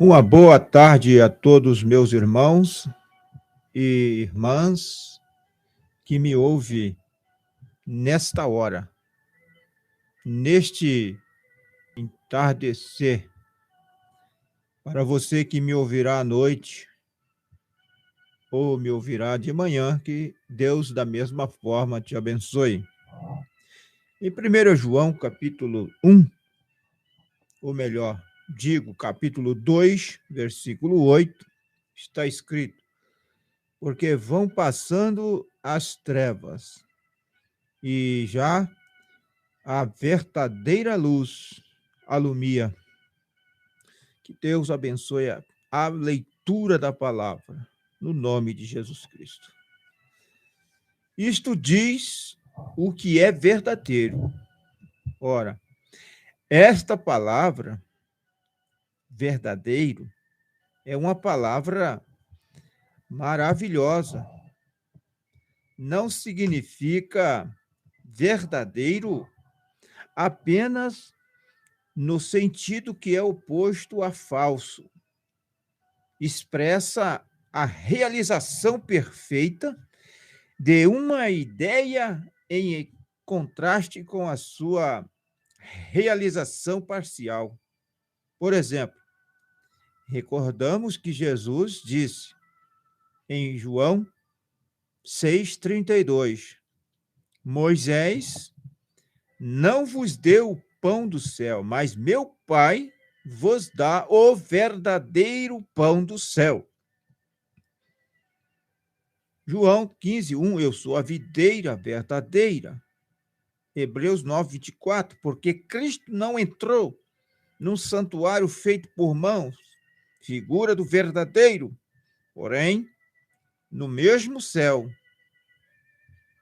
Uma boa tarde a todos meus irmãos e irmãs que me ouvem nesta hora, neste entardecer. Para você que me ouvirá à noite ou me ouvirá de manhã, que Deus da mesma forma te abençoe. Em 1 João, capítulo 1, ou melhor, digo, capítulo 2, versículo 8, está escrito: porque vão passando as trevas e já a verdadeira luz alumia. Que Deus abençoe a leitura da palavra, no nome de Jesus Cristo. Isto diz o que é verdadeiro. Ora, esta palavra, verdadeiro, é uma palavra maravilhosa. Não significa verdadeiro apenas no sentido que é oposto a falso. Expressa a realização perfeita de uma ideia em contraste com a sua realização parcial. Por exemplo, recordamos que Jesus disse em João 6,32: Moisés não vos deu o pão do céu, mas meu Pai vos dá o verdadeiro pão do céu. João 15:1, eu sou a videira verdadeira. Hebreus 9:24, porque Cristo não entrou num santuário feito por mãos, figura do verdadeiro, porém, no mesmo céu,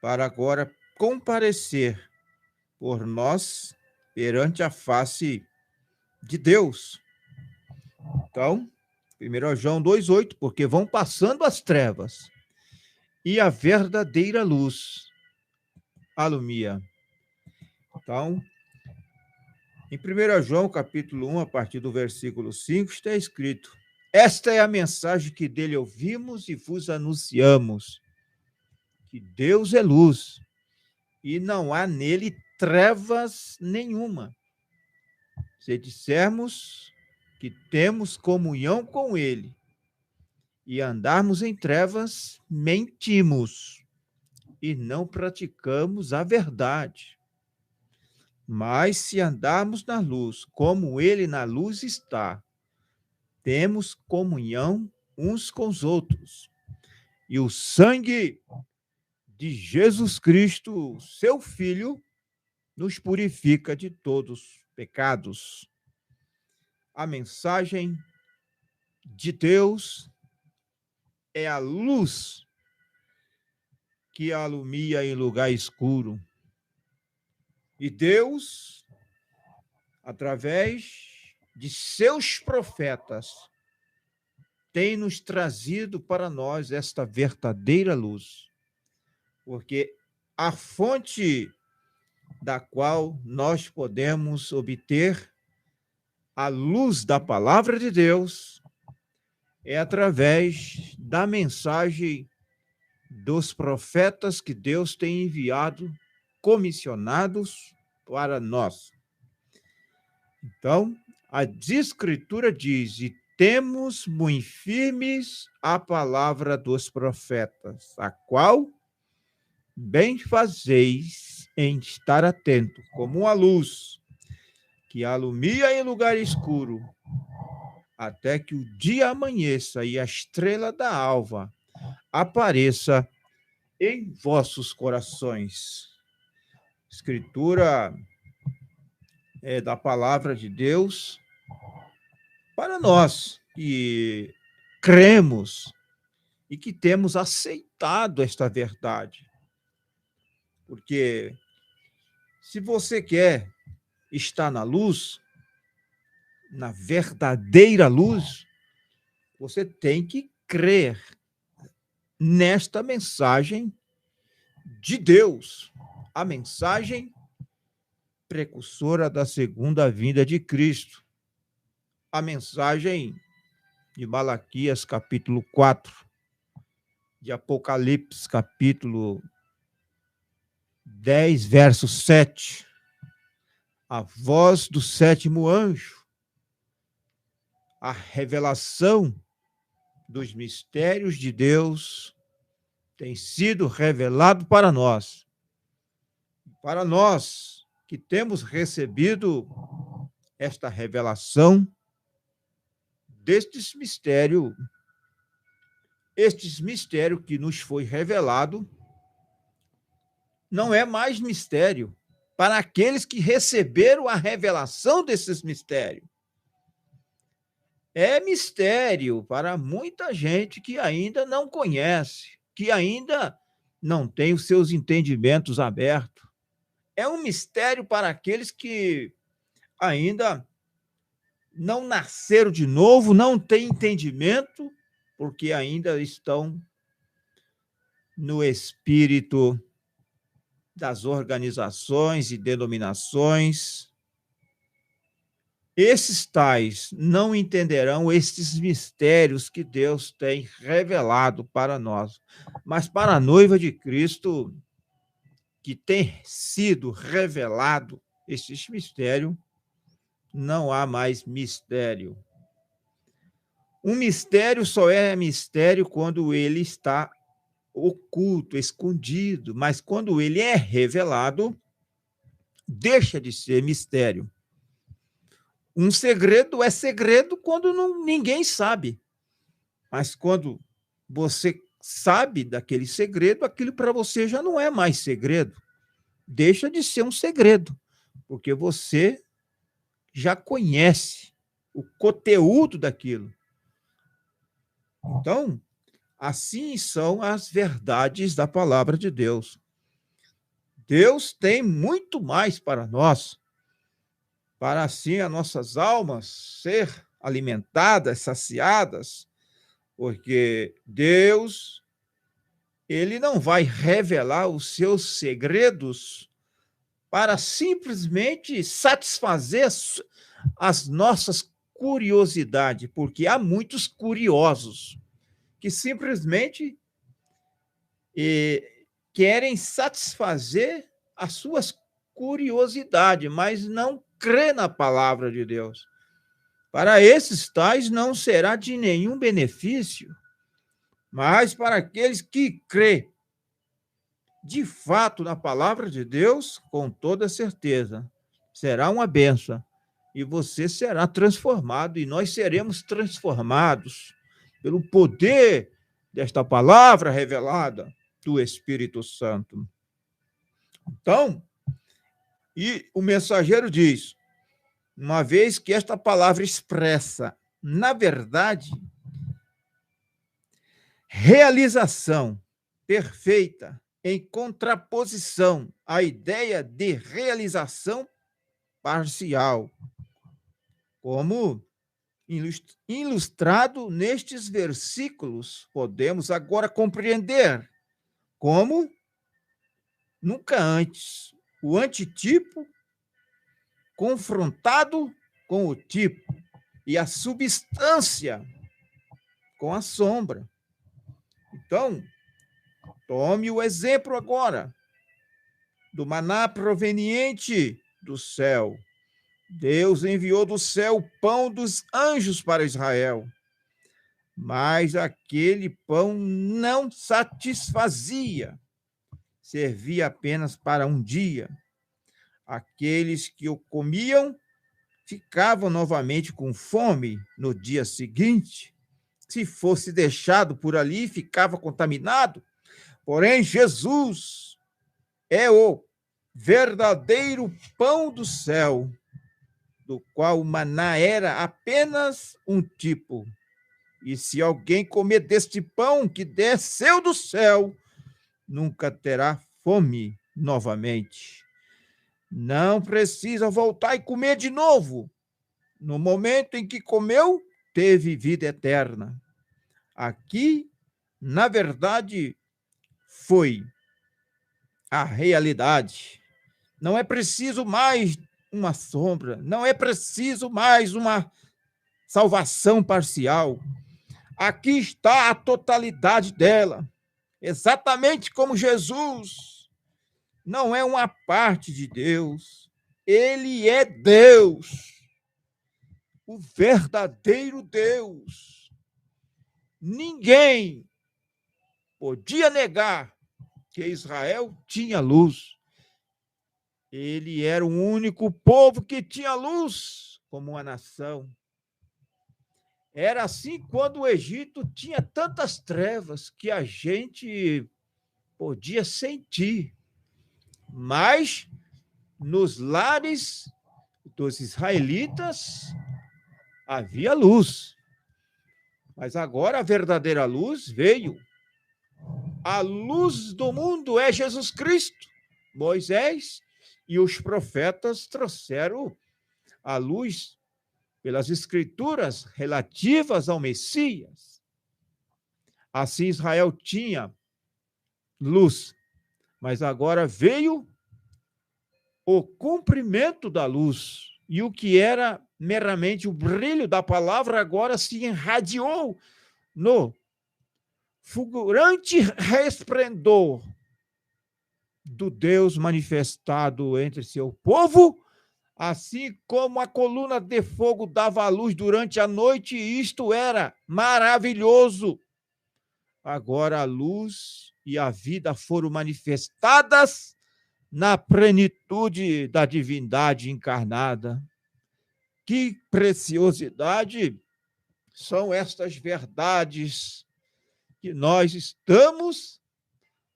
para agora comparecer por nós perante a face de Deus. Então, 1 João 2,8, porque vão passando as trevas e a verdadeira luz alumia. Então, em 1 João, capítulo 1, a partir do versículo 5, está escrito: esta é a mensagem que dele ouvimos e vos anunciamos, que Deus é luz e não há nele trevas nenhuma. Se dissermos que temos comunhão com ele e andarmos em trevas, mentimos e não praticamos a verdade. Mas se andarmos na luz, como ele na luz está, temos comunhão uns com os outros. E o sangue de Jesus Cristo, seu Filho, nos purifica de todos os pecados. A mensagem de Deus é a luz que alumia em lugar escuro. E Deus, através de seus profetas, tem nos trazido para nós esta verdadeira luz, porque a fonte da qual nós podemos obter a luz da palavra de Deus é através da mensagem dos profetas que Deus tem enviado, comissionados para nós. Então, a Escritura diz: e temos muito firmes a palavra dos profetas, a qual bem fazeis em estar atento, como uma luz que alumia em lugar escuro, até que o dia amanheça e a estrela da alva apareça em vossos corações. Escritura é da palavra de Deus para nós que cremos e que temos aceitado esta verdade. Porque se você quer estar na luz, na verdadeira luz, você tem que crer nesta mensagem de Deus, a mensagem precursora da segunda vinda de Cristo, a mensagem de Malaquias, capítulo 4, de Apocalipse, capítulo 10, verso 7. A voz do sétimo anjo, a revelação dos mistérios de Deus tem sido revelado para nós. Para nós que temos recebido esta revelação destes mistérios, estes mistérios que nos foi revelado, não é mais mistério para aqueles que receberam a revelação desses mistérios. É mistério para muita gente que ainda não conhece, que ainda não tem os seus entendimentos abertos. É um mistério para aqueles que ainda não nasceram de novo, não têm entendimento, porque ainda estão no espírito das organizações e denominações. Esses tais não entenderão estes mistérios que Deus tem revelado para nós. Mas para a noiva de Cristo, que tem sido revelado estes mistérios, não há mais mistério. Um mistério só é mistério quando ele está oculto, escondido, mas quando ele é revelado, deixa de ser mistério. Um segredo é segredo quando ninguém sabe. Mas quando você sabe daquele segredo, aquilo para você já não é mais segredo. Deixa de ser um segredo, porque você já conhece o conteúdo daquilo. Então, assim são as verdades da palavra de Deus. Deus tem muito mais para nós, para assim as nossas almas ser alimentadas, saciadas, porque Deus, ele não vai revelar os seus segredos para simplesmente satisfazer as nossas curiosidades, porque há muitos curiosos que simplesmente querem satisfazer as suas curiosidades, mas não crê na palavra de Deus. Para esses tais não será de nenhum benefício, mas para aqueles que crê de fato na palavra de Deus, com toda certeza, será uma bênção. E você será transformado, e nós seremos transformados pelo poder desta palavra revelada do Espírito Santo. Então, e o mensageiro diz, uma vez que esta palavra expressa, na verdade, realização perfeita em contraposição à ideia de realização parcial, como ilustrado nestes versículos, podemos agora compreender como nunca antes o antitipo confrontado com o tipo e a substância com a sombra. Então, tome o exemplo agora do maná proveniente do céu. Deus enviou do céu o pão dos anjos para Israel, mas aquele pão não satisfazia, servia apenas para um dia. Aqueles que o comiam ficavam novamente com fome no dia seguinte. Se fosse deixado por ali, ficava contaminado. Porém, Jesus é o verdadeiro pão do céu, do qual o maná era apenas um tipo. E se alguém comer deste pão que desceu do céu, nunca terá fome novamente. Não precisa voltar e comer de novo. No momento em que comeu, teve vida eterna. Aqui, na verdade, foi a realidade. Não é preciso mais uma sombra, não é preciso mais uma salvação parcial. Aqui está a totalidade dela. Exatamente como Jesus não é uma parte de Deus, ele é Deus, o verdadeiro Deus. Ninguém podia negar que Israel tinha luz. Ele era o único povo que tinha luz como uma nação. Era assim quando o Egito tinha tantas trevas que a gente podia sentir. Mas nos lares dos israelitas havia luz. Mas agora a verdadeira luz veio. A luz do mundo é Jesus Cristo. Moisés e os profetas trouxeram a luz pelas escrituras relativas ao Messias. Assim Israel tinha luz, mas agora veio o cumprimento da luz. E o que era meramente o brilho da palavra agora se irradiou no fulgurante resplendor do Deus manifestado entre seu povo, assim como a coluna de fogo dava luz durante a noite, isto era maravilhoso. Agora a luz e a vida foram manifestadas na plenitude da divindade encarnada. Que preciosidade são estas verdades que nós estamos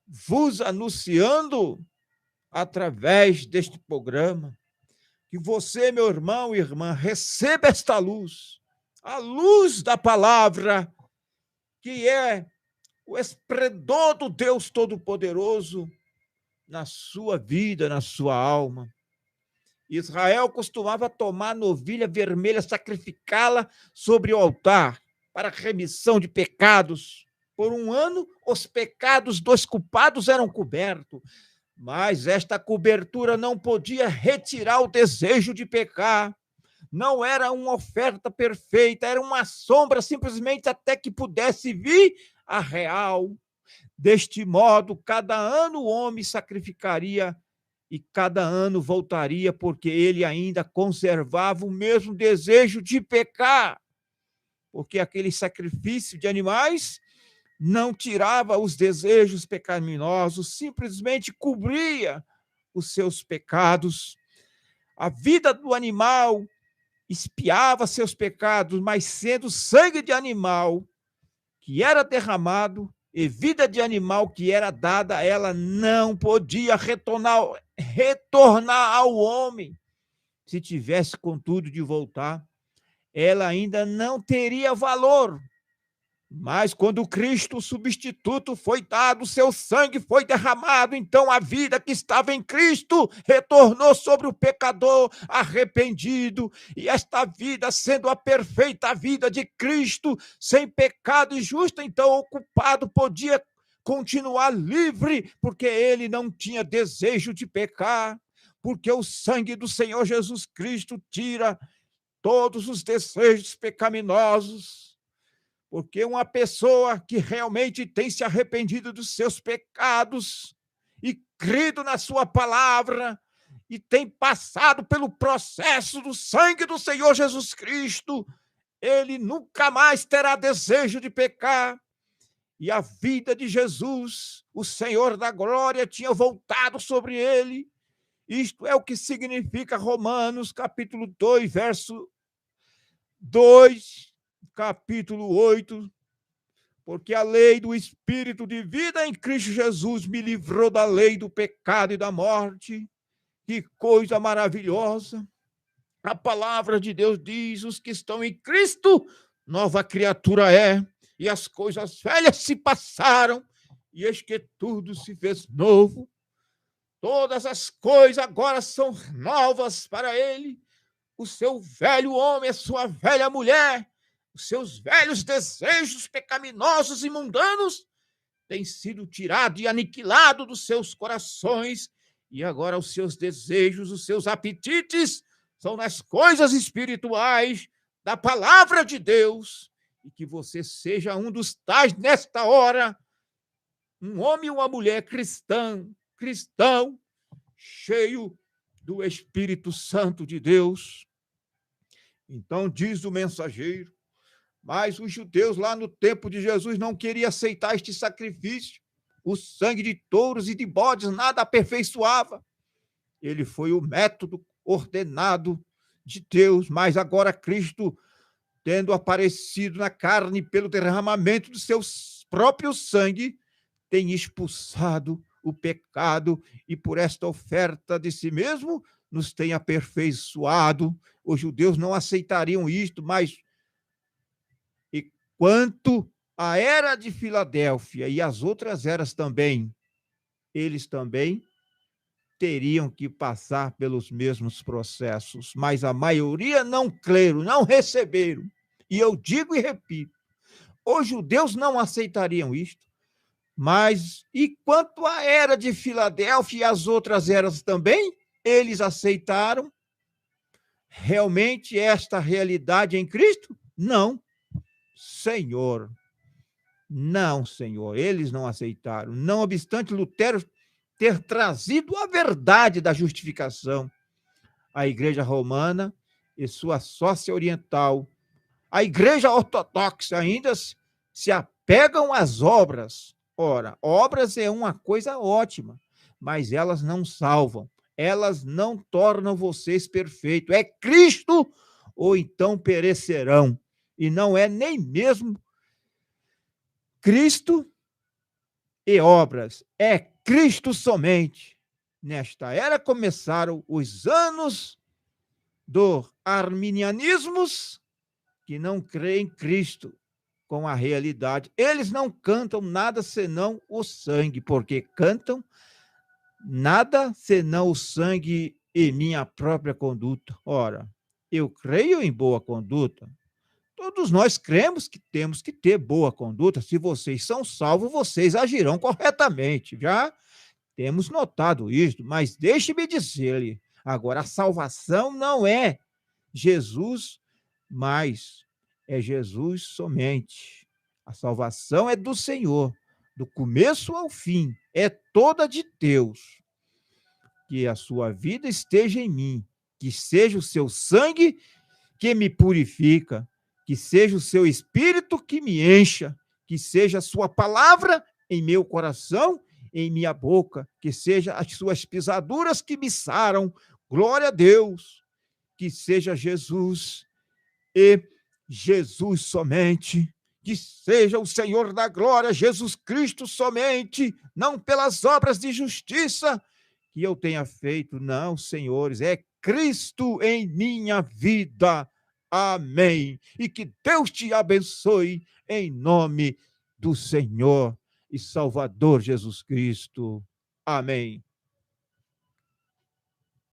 vos anunciando através deste programa. Que você, meu irmão e irmã, receba esta luz, a luz da palavra, que é o esplendor do Deus Todo-Poderoso na sua vida, na sua alma. Israel costumava tomar novilha vermelha, sacrificá-la sobre o altar para remissão de pecados. Por um ano, os pecados dos culpados eram cobertos, mas esta cobertura não podia retirar o desejo de pecar. Não era uma oferta perfeita, era uma sombra simplesmente até que pudesse vir a real. Deste modo, cada ano o homem sacrificaria e cada ano voltaria, porque ele ainda conservava o mesmo desejo de pecar, porque aquele sacrifício de animais não tirava os desejos pecaminosos, simplesmente cobria os seus pecados. A vida do animal expiava seus pecados, mas sendo sangue de animal que era derramado e vida de animal que era dada, ela não podia retornar ao homem. Se tivesse, contudo, de voltar, ela ainda não teria valor. Mas quando Cristo, o substituto, foi dado, seu sangue foi derramado, então a vida que estava em Cristo retornou sobre o pecador arrependido, e esta vida, sendo a perfeita vida de Cristo, sem pecado e justa, então o culpado podia continuar livre, porque ele não tinha desejo de pecar, porque o sangue do Senhor Jesus Cristo tira todos os desejos pecaminosos. Porque uma pessoa que realmente tem se arrependido dos seus pecados e crido na sua palavra e tem passado pelo processo do sangue do Senhor Jesus Cristo, ele nunca mais terá desejo de pecar. E a vida de Jesus, o Senhor da glória, tinha voltado sobre ele. Isto é o que significa Romanos, capítulo 2, verso 2, capítulo 8, porque a lei do Espírito de vida em Cristo Jesus me livrou da lei do pecado e da morte. Que coisa maravilhosa! A palavra de Deus diz: os que estão em Cristo, nova criatura é, e as coisas velhas se passaram, e eis que tudo se fez novo. Todas as coisas agora são novas para ele. O seu velho homem, a sua velha mulher, os seus velhos desejos pecaminosos e mundanos têm sido tirados e aniquilados dos seus corações, e agora os seus desejos, os seus apetites são nas coisas espirituais da palavra de Deus, e que você seja um dos tais nesta hora, um homem ou uma mulher cristão, cheio do Espírito Santo de Deus. Então diz o mensageiro, mas os judeus lá no tempo de Jesus não queriam aceitar este sacrifício. O sangue de touros e de bodes nada aperfeiçoava. Ele foi o método ordenado de Deus, mas agora Cristo, tendo aparecido na carne pelo derramamento do seu próprio sangue, tem expulsado o pecado e por esta oferta de si mesmo nos tem aperfeiçoado. Os judeus não aceitariam isto, mas e quanto à era de Filadélfia e as outras eras também, eles também teriam que passar pelos mesmos processos, mas a maioria não creram, não receberam. E eu digo e repito, os judeus não aceitariam isto, mas e quanto à era de Filadélfia e as outras eras também, eles aceitaram realmente esta realidade em Cristo? Não, Senhor. Não, Senhor, eles não aceitaram. Não obstante Lutero ter trazido a verdade da justificação, a Igreja Romana e sua sócia oriental, a Igreja Ortodoxa ainda se apegam às obras. Ora, obras é uma coisa ótima, mas elas não salvam, elas não tornam vocês perfeitos. É Cristo ou então perecerão. E não é nem mesmo Cristo e obras, é Cristo somente. Nesta era começaram os anos do arminianismos, que não creem em Cristo com a realidade. Eles não cantam nada senão o sangue, porque cantam nada senão o sangue e minha própria conduta. Ora, eu creio em boa conduta. Todos nós cremos que temos que ter boa conduta. Se vocês são salvos, vocês agirão corretamente. Já temos notado isso, mas deixe-me dizer-lhe, agora a salvação não é Jesus, mas é Jesus somente. A salvação é do Senhor, do começo ao fim, é toda de Deus. Que a sua vida esteja em mim, que seja o seu sangue que me purifica, que seja o seu espírito que me encha, que seja a sua palavra em meu coração, em minha boca, que seja as suas pisaduras que me saram. Glória a Deus, que seja Jesus e Jesus somente, que seja o Senhor da glória, Jesus Cristo somente, não pelas obras de justiça que eu tenha feito, não, senhores, é Cristo em minha vida. Amém. E que Deus te abençoe em nome do Senhor e Salvador Jesus Cristo. Amém.